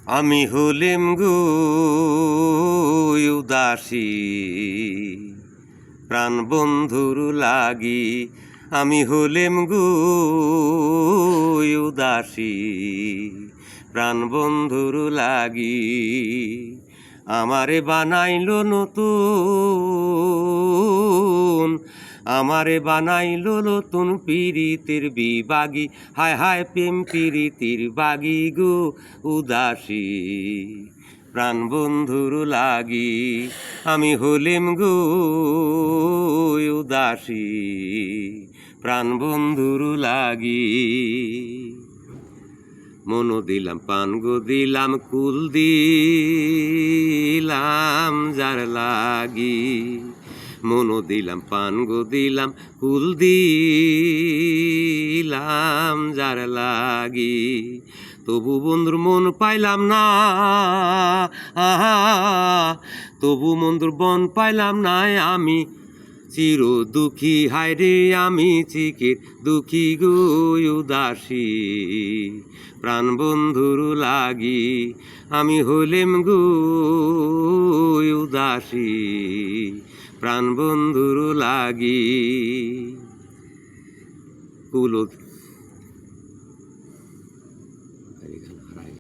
আমি হলেম গো উদাসী প্রাণ বন্ধুর লাগি, আমি হলেম গো উদাসী প্রাণ বন্ধুর লাগি। আমারে বানাইলো নতুন, আমারে বানাইলো নতুন পীড়িতের বিবাগী, হায় হায় প্রেম পীড়িতির বাগি গো উদাসী প্রাণ বন্ধুর লাগি, আমি হলেম গো উদাসী প্রাণ বন্ধুর লাগি। মন দিলাম পান গো দিলাম কুল দিলাম যার লাগি, মন দিলাম পান গো দিলাম কুল দিলাম যার লাগি। তবু বন্ধুর মন পাইলাম না, আহা তবু বন্ধুর মন পাইলাম না, আমি চির দুঃখী, হায় রে আমি চিকের দুঃখী গো উদাসী প্রাণ বন্ধুর লাগি, আমি হলেম গো উদাসী প্রাণ বন্ধুর লাগি।